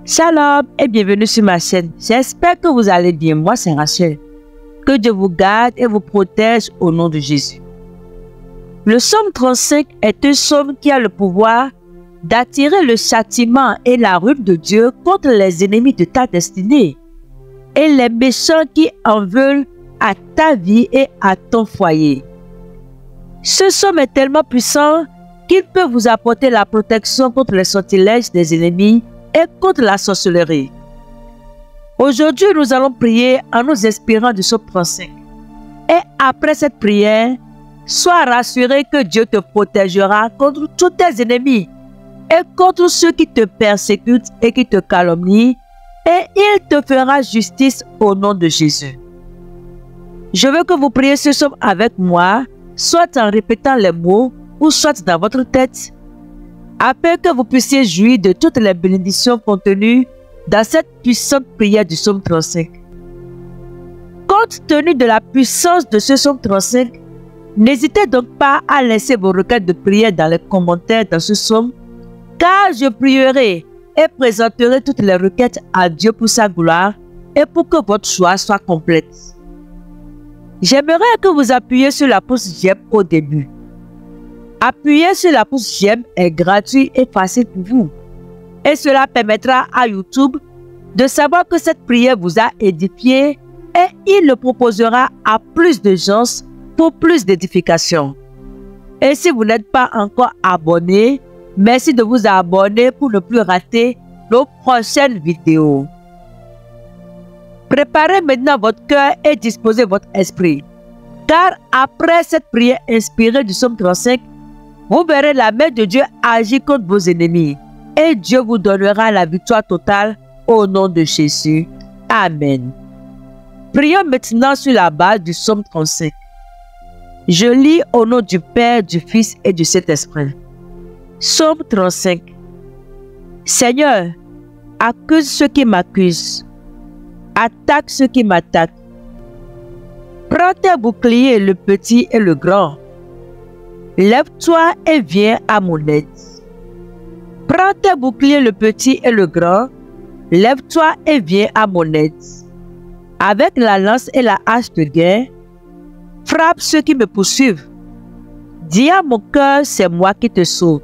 Shalom et bienvenue sur ma chaîne. J'espère que vous allez bien. Moi, c'est Rachel. Que Dieu vous garde et vous protège au nom de Jésus. Le psaume 35 est un psaume qui a le pouvoir d'attirer le châtiment et la ruine de Dieu contre les ennemis de ta destinée et les méchants qui en veulent à ta vie et à ton foyer. Ce psaume est tellement puissant qu'il peut vous apporter la protection contre les sortilèges des ennemis et contre la sorcellerie. Aujourd'hui, nous allons prier en nous inspirant du psaume 35. Et après cette prière, sois rassuré que Dieu te protégera contre tous tes ennemis et contre ceux qui te persécutent et qui te calomnient, et il te fera justice au nom de Jésus. Je veux que vous priez ce psaume avec moi, soit en répétant les mots ou soit dans votre tête, afin que vous puissiez jouir de toutes les bénédictions contenues dans cette puissante prière du psaume 35. Compte tenu de la puissance de ce psaume 35, n'hésitez donc pas à laisser vos requêtes de prière dans les commentaires dans ce psaume, car je prierai et présenterai toutes les requêtes à Dieu pour sa gloire et pour que votre choix soit complète. J'aimerais que vous appuyiez sur la pouce j'aime au début. Appuyer sur la pouce j'aime est gratuit et facile pour vous. Et cela permettra à YouTube de savoir que cette prière vous a édifié et il le proposera à plus de gens pour plus d'édification. Et si vous n'êtes pas encore abonné, merci de vous abonner pour ne plus rater nos prochaines vidéos. Préparez maintenant votre cœur et disposez votre esprit. Car après cette prière inspirée du psaume 35, vous verrez la main de Dieu agir contre vos ennemis. Et Dieu vous donnera la victoire totale au nom de Jésus. Amen. Prions maintenant sur la base du psaume 35. Je lis au nom du Père, du Fils et du Saint-Esprit. Psaume 35. Seigneur, accuse ceux qui m'accusent. Attaque ceux qui m'attaquent. Prends tes boucliers, le petit et le grand. Lève-toi et viens à mon aide. Prends tes boucliers, le petit et le grand. Lève-toi et viens à mon aide. Avec la lance et la hache de guerre, frappe ceux qui me poursuivent. Dis à mon cœur, c'est moi qui te sauve.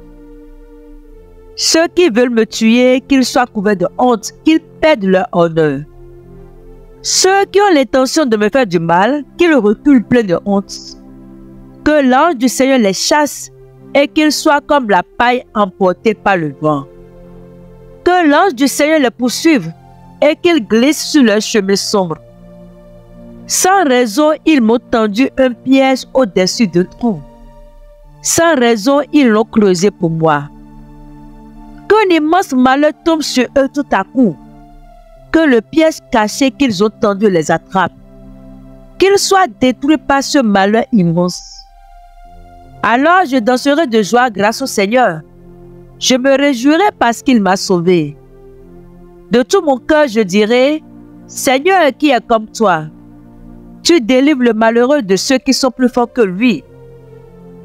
Ceux qui veulent me tuer, qu'ils soient couverts de honte, qu'ils perdent leur honneur. Ceux qui ont l'intention de me faire du mal, qu'ils reculent pleins de honte. Que l'ange du Seigneur les chasse et qu'ils soient comme la paille emportée par le vent. Que l'ange du Seigneur les poursuive et qu'ils glissent sur leur chemin sombre. Sans raison, ils m'ont tendu un piège au-dessus d'un trou. Sans raison, ils l'ont creusé pour moi. Qu'un immense malheur tombe sur eux tout à coup. Que le piège caché qu'ils ont tendu les attrape. Qu'ils soient détruits par ce malheur immense. Alors je danserai de joie grâce au Seigneur. Je me réjouirai parce qu'il m'a sauvé. De tout mon cœur je dirai, Seigneur qui est comme toi. Tu délivres le malheureux de ceux qui sont plus forts que lui.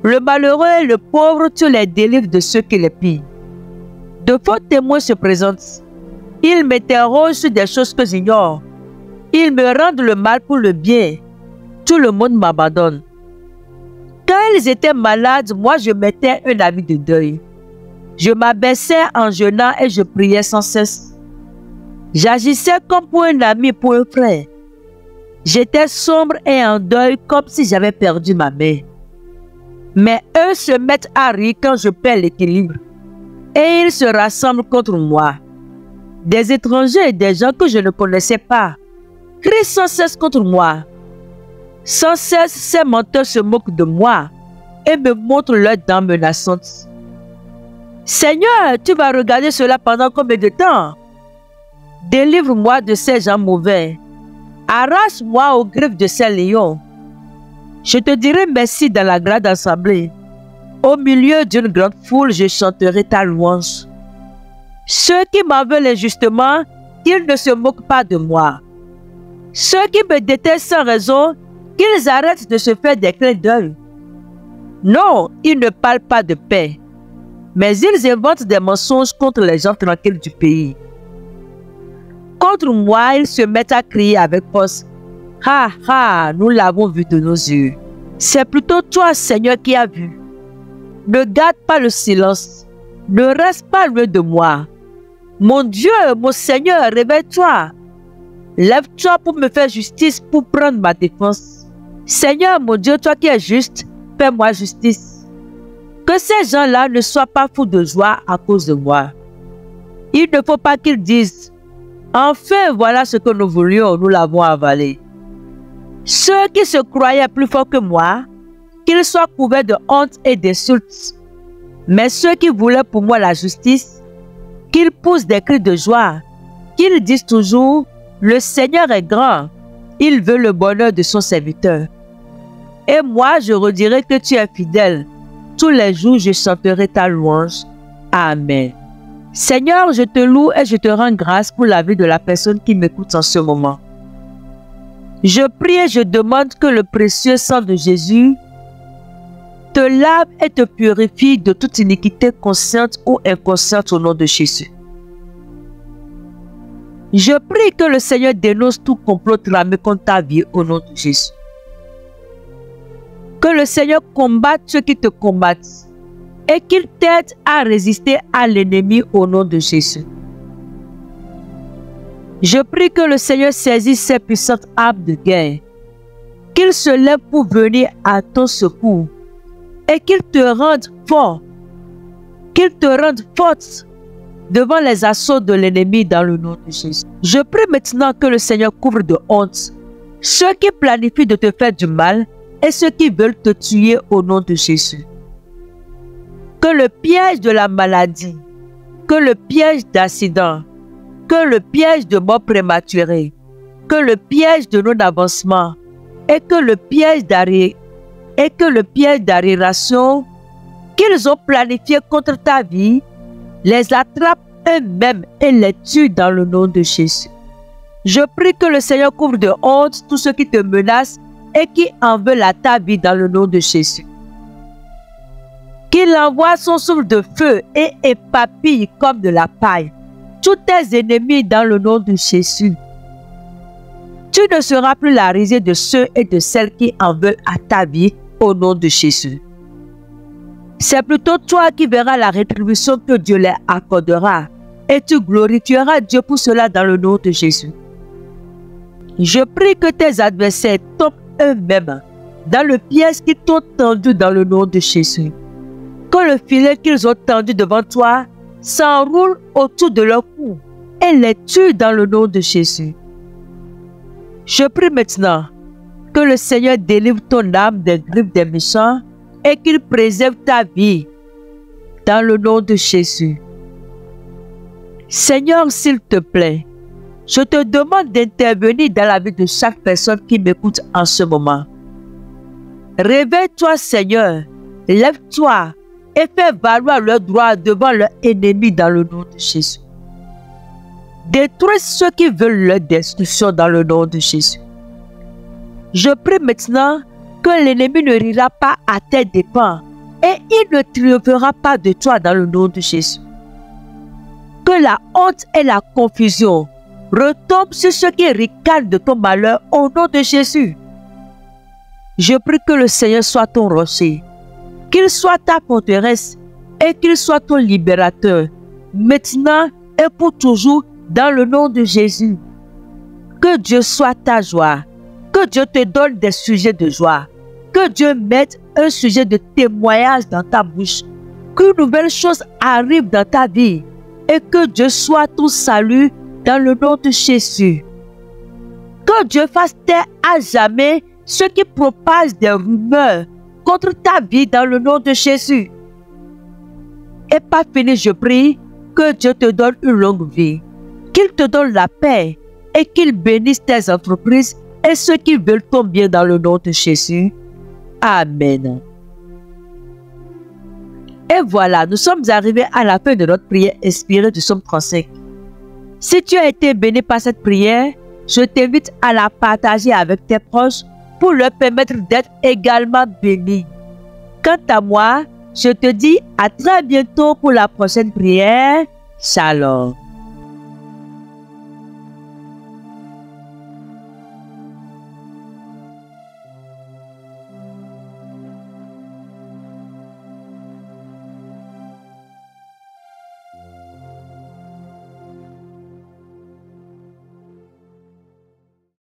Le malheureux et le pauvre, tu les délivres de ceux qui les pillent. De faux témoins se présentent. Ils m'interrogent sur des choses que j'ignore. Ils me rendent le mal pour le bien. Tout le monde m'abandonne. Quand ils étaient malades, moi je mettais un habit de deuil. Je m'abaissais en jeûnant et je priais sans cesse. J'agissais comme pour un ami, pour un frère. J'étais sombre et en deuil comme si j'avais perdu ma mère. Mais eux se mettent à rire quand je perds l'équilibre. Et ils se rassemblent contre moi. Des étrangers et des gens que je ne connaissais pas crient sans cesse contre moi. Sans cesse, ces menteurs se moquent de moi et me montrent leurs dents menaçantes. Seigneur, tu vas regarder cela pendant combien de temps? Délivre-moi de ces gens mauvais. Arrache-moi aux griffes de ces lions. Je te dirai merci dans la grande assemblée. Au milieu d'une grande foule, je chanterai ta louange. Ceux qui m'en veulent injustement, qu'ils ne se moquent pas de moi. Ceux qui me détestent sans raison, qu'ils arrêtent de se faire des clins d'œil. Non, ils ne parlent pas de paix, mais ils inventent des mensonges contre les gens tranquilles du pays. contre moi, ils se mettent à crier avec force. Ah, ah, nous l'avons vu de nos yeux. C'est plutôt toi, Seigneur, qui as vu. Ne garde pas le silence. Ne reste pas loin de moi. Mon Dieu, mon Seigneur, réveille-toi. Lève-toi pour me faire justice, pour prendre ma défense. Seigneur, mon Dieu, toi qui es juste, fais-moi justice. Que ces gens-là ne soient pas fous de joie à cause de moi. Il ne faut pas qu'ils disent, enfin, voilà ce que nous voulions, nous l'avons avalé. Ceux qui se croyaient plus forts que moi, qu'ils soient couverts de honte et d'insultes. Mais ceux qui voulaient pour moi la justice, qu'ils poussent des cris de joie, qu'ils disent toujours, le Seigneur est grand, il veut le bonheur de son serviteur. Et moi, je redirai que tu es fidèle. Tous les jours, je chanterai ta louange. Amen. Seigneur, je te loue et je te rends grâce pour la vie de la personne qui m'écoute en ce moment. Je prie et je demande que le précieux sang de Jésus te lave et te purifie de toute iniquité consciente ou inconsciente au nom de Jésus. Je prie que le Seigneur dénonce tout complot tramé contre ta vie au nom de Jésus. Que le Seigneur combatte ceux qui te combattent et qu'il t'aide à résister à l'ennemi au nom de Jésus. Je prie que le Seigneur saisisse ses puissantes armes de guerre, qu'il se lève pour venir à ton secours et qu'il te rende fort, qu'il te rende forte devant les assauts de l'ennemi dans le nom de Jésus. Je prie maintenant que le Seigneur couvre de honte ceux qui planifient de te faire du mal et ceux qui veulent te tuer au nom de Jésus. Que le piège de la maladie, que le piège d'accident, que le piège de mort prématurée, que le piège de non-avancement et que le piège d'arriération qu'ils ont planifié contre ta vie, les attrape eux-mêmes et les tue dans le nom de Jésus. Je prie que le Seigneur couvre de honte tous ceux qui te menacent et qui en veulent à ta vie dans le nom de Jésus. Qu'il envoie son souffle de feu et épapille comme de la paille tous tes ennemis dans le nom de Jésus. Tu ne seras plus la risée de ceux et de celles qui en veulent à ta vie au nom de Jésus. C'est plutôt toi qui verras la rétribution que Dieu leur accordera et tu glorifieras Dieu pour cela dans le nom de Jésus. Je prie que tes adversaires tombent eux-mêmes dans le piège qu'ils t'ont tendu dans le nom de Jésus. Que le filet qu'ils ont tendu devant toi s'enroule autour de leur cou et les tue dans le nom de Jésus. Je prie maintenant que le Seigneur délivre ton âme des griffes des méchants et qu'il préserve ta vie dans le nom de Jésus. Seigneur, s'il te plaît, je te demande d'intervenir dans la vie de chaque personne qui m'écoute en ce moment. Réveille-toi, Seigneur, lève-toi et fais valoir leurs droits devant leurs ennemis dans le nom de Jésus. Détruis ceux qui veulent leur destruction dans le nom de Jésus. Je prie maintenant que l'ennemi ne rira pas à tes dépens et il ne triomphera pas de toi dans le nom de Jésus. Que la honte et la confusion retombent sur ceux qui ricanent de ton malheur au nom de Jésus. Je prie que le Seigneur soit ton rocher, qu'il soit ta forteresse et qu'il soit ton libérateur, maintenant et pour toujours dans le nom de Jésus. Que Dieu soit ta joie, que Dieu te donne des sujets de joie, que Dieu mette un sujet de témoignage dans ta bouche, qu'une nouvelle chose arrive dans ta vie et que Dieu soit ton salut dans le nom de Jésus. Que Dieu fasse taire à jamais ceux qui propagent des rumeurs contre ta vie dans le nom de Jésus. Et pas fini, je prie que Dieu te donne une longue vie, qu'il te donne la paix et qu'il bénisse tes entreprises et ceux qui veulent ton bien dans le nom de Jésus. Amen. Et voilà, nous sommes arrivés à la fin de notre prière inspirée du psaume 35. Si tu as été béni par cette prière, je t'invite à la partager avec tes proches pour leur permettre d'être également bénis. Quant à moi, je te dis à très bientôt pour la prochaine prière. Shalom.